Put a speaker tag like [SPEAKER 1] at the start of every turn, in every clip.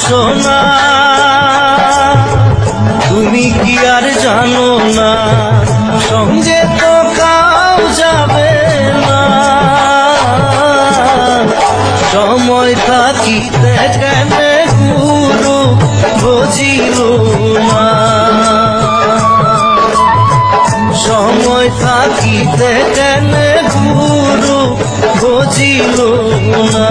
[SPEAKER 1] সোনা তুমি কি আর জানো না, সঙ্গে তো কাউ যাবে না। সময় থাকিতে কেন গুরু বুঝিল না, সময় থাকিতে কেন গুরু বুঝিল না।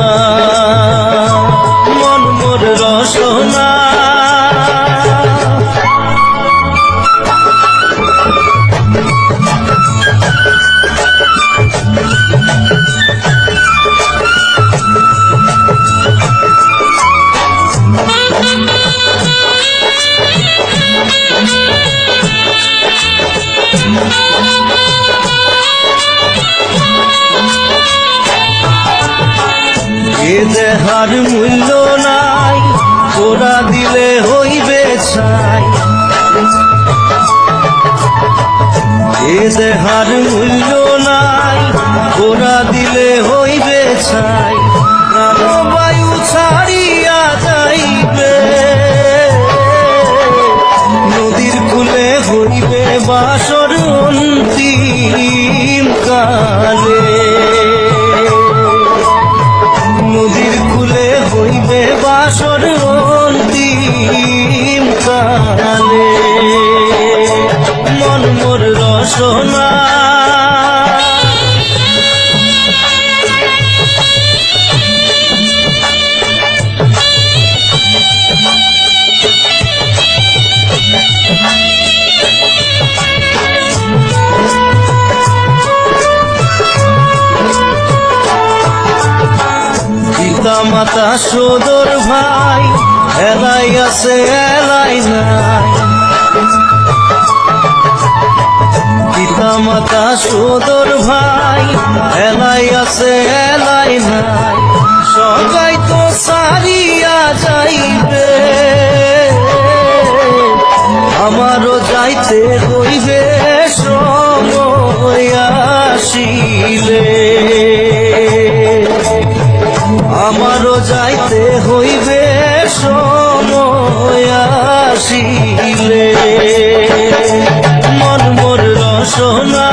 [SPEAKER 1] মন মোর রসনা এ দেহার মূল্য নাই, তোরা দিলে হইবে ছাই। এ দেহার মূল্য নাই, তোরা দিলে হইবে ছাই। প্রাণবায়ু ছাড়িয়া যাইবে, নদীর কূলে হইবে বাসর অন্তিম কালে। নদীর কূলে হইবে বাসর অন্তিম কালে। মন মোর রসনা পিতা মাতা সদর ভাই, এলাই আছে এলাই নাই। পিতা মাতা সদর ভাই, এলাই আছে এলাই নাই। সবাই তো সারিয়া যাইবে, আমারও যাইতে হইবে সময় আসিলে। আমারও যাইতে হইবে সময় আসিলে। মন মোর রসনা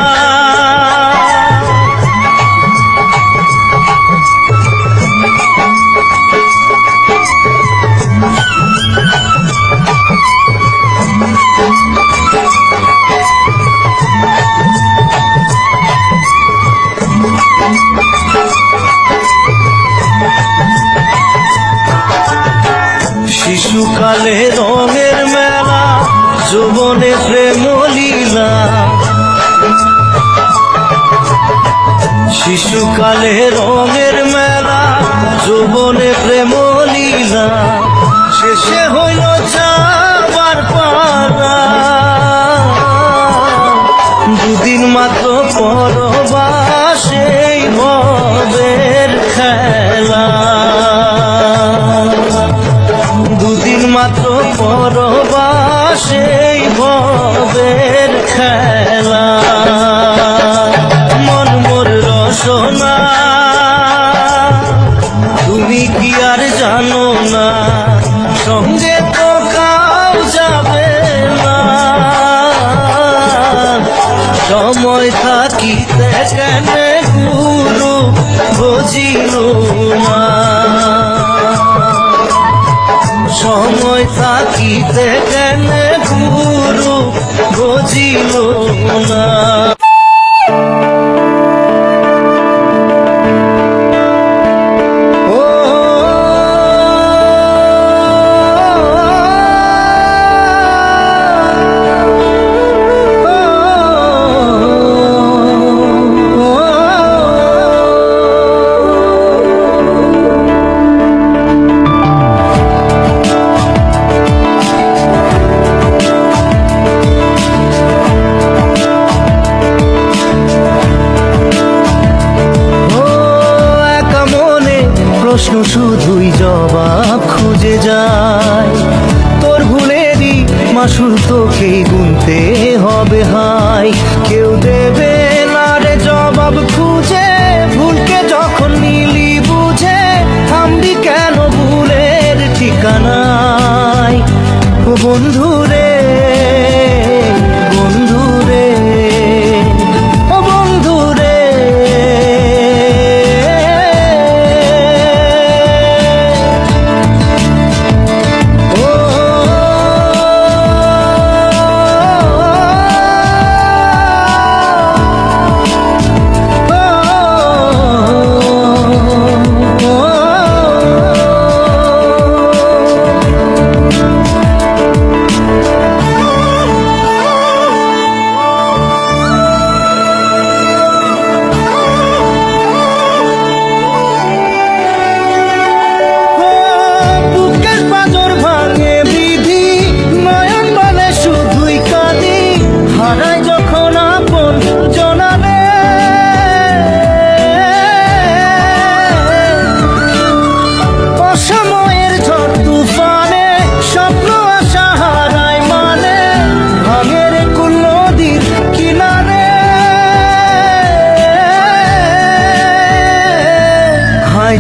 [SPEAKER 1] শিশুকালে রঙের মেলা, যৌবনে প্রেম লীলা। শিশুকালে রঙের মেলা, যৌবনে প্রেম লীলা। শেষে হইল যাবার পালা, দুদিন মাত্র পরবাসেই ভবের খেলা। দুদিন মাত্র পরবাসেই ভবের খেলা। মন মোর রসনা তুমি কি আর জানো না, সঙ্গে তো কাউ যাবে না। সময় থাকিতে কেন গুরু বুঝিল না, সময় থাকিতে কেন গুরু বুঝিল না। প্রশ্ন শুধুই জবাব খুঁজে যায়। তোর ভুলেরই মাসুল তোকেই গুনতে হবে হাই, কেউ দেবে না রে জবাব খুঁজে। ভুলকে যখন নিলি বুঝে, থামবি কেন ভুলের ঠিকানায়? ও বন্ধু রে, বন্ধু রে, ও বন্ধু রে।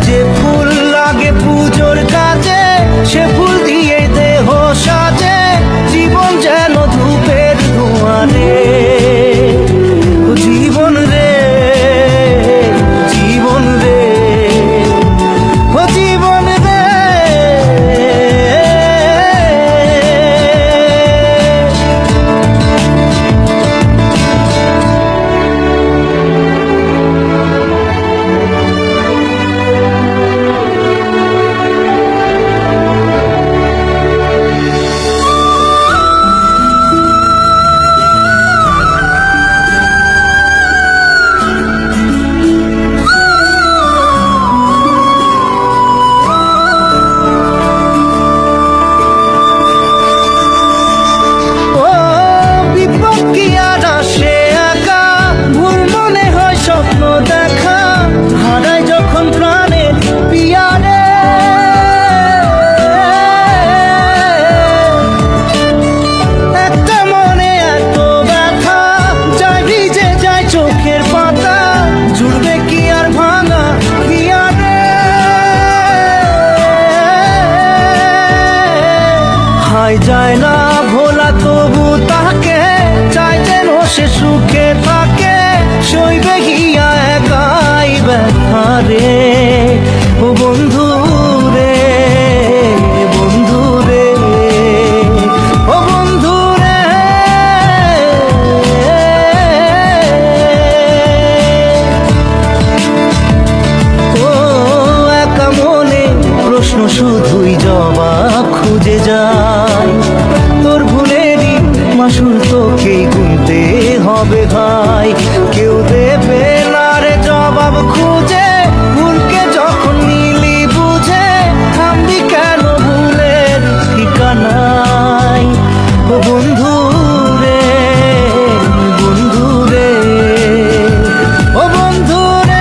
[SPEAKER 1] যে ফুল লাগে পুজোর কাজে, সে ফুল দিয়ে দেহ সাজে। জীবন যেন ধূপের ধোঁয়ারে, জীবন রে, জীবন রে, ও জীবন রে। যায় না ভোলা তবু তাকে চাই যেন সে সুখে থাকে। সইবে গিয়া একাই ব্যথা রে, ও বন্ধু রে, বন্ধু রে, ও বন্ধু রে। ও একা মনে প্রশ্ন শুধুই জবাব খুঁজে যায়। তোর ভুলেরই মাসুল তোকেই গুনতে হবে ভাই, কেউ দেবে না রে জবাব খুঁজে। ভুলকে যখন নিলি বুঝে, থামবি কেন ভুলের ঠিকানায়? ও বন্ধু রে, বন্ধু রে, ও বন্ধু রে।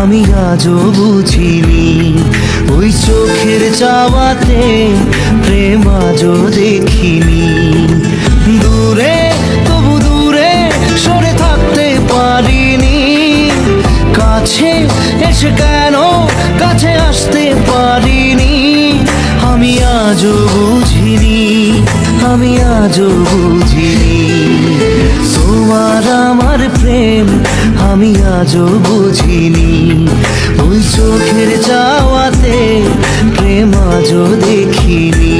[SPEAKER 1] আমি আজও বুঝিনি, ওই চোখের চাওয়াতে প্রেম আজও দেখিনি। দূরে তবু দূরে সরে থাকতে পারিনি, কাছে এসে কেন কাছে আসতে পারিনি। আমি আজও বুঝিনি আমি আজও বুঝিনি। তোমার আমার প্রেম আমি আজও বুঝিনি। ওই চোখের চাওয়াতে প্রেম আজও দেখিনি।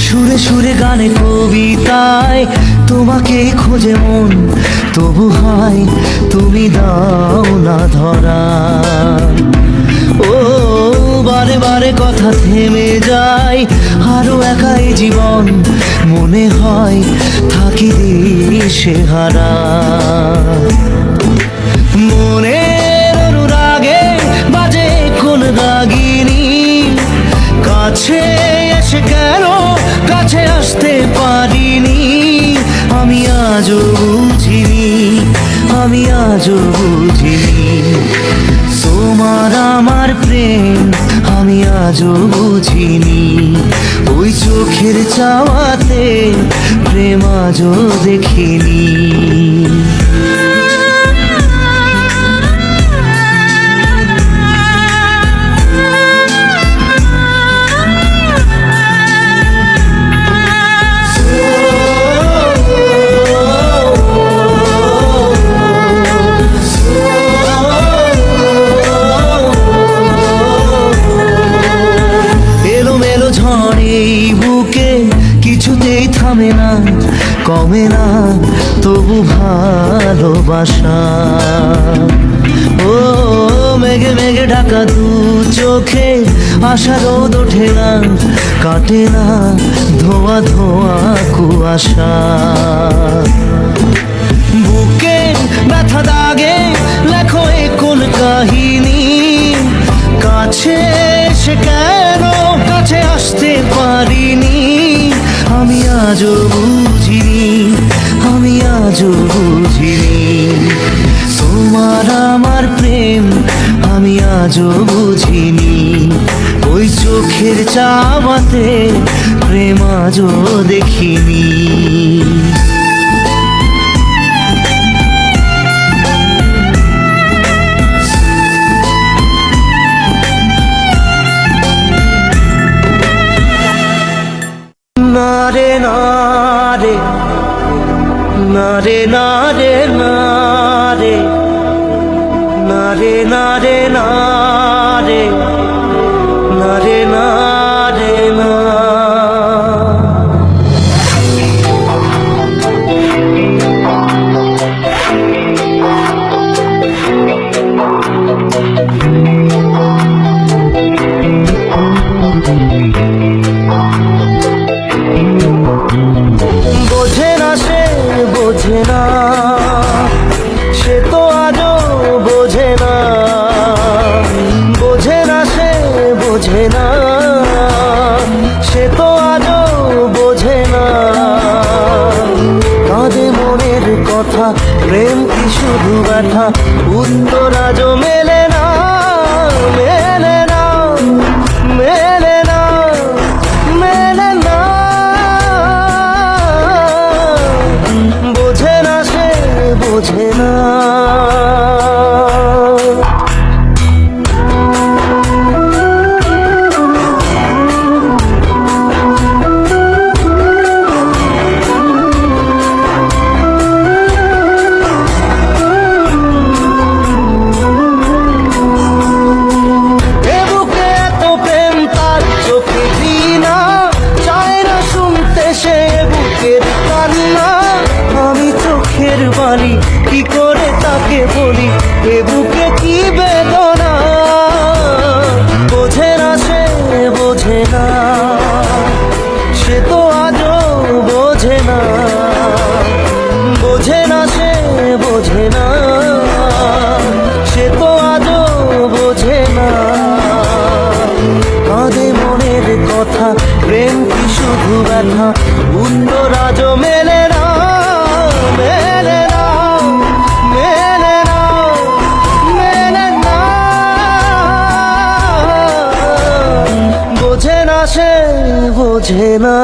[SPEAKER 1] সুরে সুরে গানে কবিতায় তোমাকে খোঁজে মন, তবু হয় তুমি দাও না ধরা। ও বারে বারে কথা থেমে যায়, আরো একাই জীবন মনে হয় থাকি দিশে হারা। মনের অনুরাগে বাজে কোন রাগিনী, কাছে এসে কেন কাছে আসতে পারিনি। আমি আজও বুঝিনি, আমি আজও বুঝিনি। তোমার আমার প্রেম আমি আজও বুঝিনি। ওই চোখের চাওয়াতে প্রেম আজও দেখিনি। বুকে কিছুতেই থামে না, কমে না তবু ভালোবাসা। ও মেঘে মেঘে ঢাকা দু চোখে আশা রোদ ওঠে না, কাটে না ধোয়া ধোয়া কুয়াশা। বুকে ব্যথা দাগে লেখো এ কোন কাহিনী, কাছে সে কেন কাছে আসতে পারিনি। আমি আজও বুঝিনি, আমি আজও বুঝিনি। তোমার আমার প্রেম আমি আজও বুঝিনি। ওই চোখের চাওয়াতে প্রেম আজও দেখিনি। নারে নারে নারে নারে নারে নারে নারে নারে নারে নারে না। বোঝে না সে বোঝে না, সে তো আজও বোঝে না। বোঝে না সে বোঝে না, সে তো আজও বোঝে না। কাঁদে মনের কথা প্রেম কি শুধু ব্যথা, উত্তর আজও মেলে না, মেলে না, মেলে না, মেলে না। বোঝে না সে বোঝে না। বালি কি করে তাকে বলি, এ বুকে কি বেদনা। বোঝে না সে বোঝে না, সে তো আজও বোঝে না। বোঝে না সে বোঝে না, সে তো আজও বোঝে না। কাঁদে মনের কথা প্রেম কি শুধু ব্যথা, উত্তর আজও মেলে না, মেলে না, মেলে না, মেলে বোঝে না।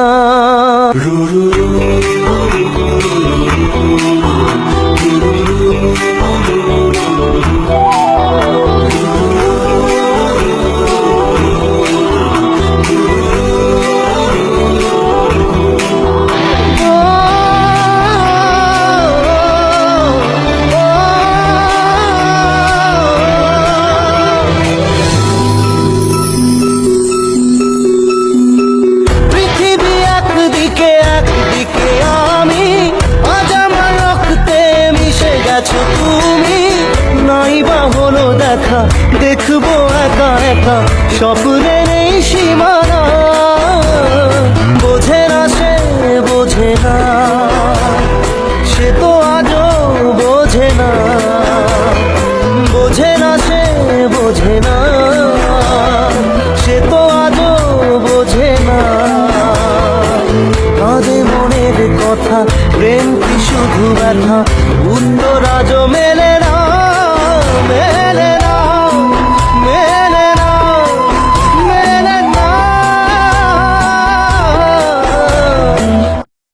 [SPEAKER 1] পৃথিবী একদিকে একদিকে আমি, আজ আমার রক্তে মিশে গেছো তুমি। নাই বা হলো দেখা, দেখবো একা একা, স্বপ্নে নেই সীমানা। বোঝে না সে বোঝে না, সে তো আজও বোঝে না। বোঝে না সে বোঝে না, সে তো আজও বোঝে না। কাঁদে মনের কথা, প্রেম কি শুধু ব্যথা, উত্তর আজও মেলে না।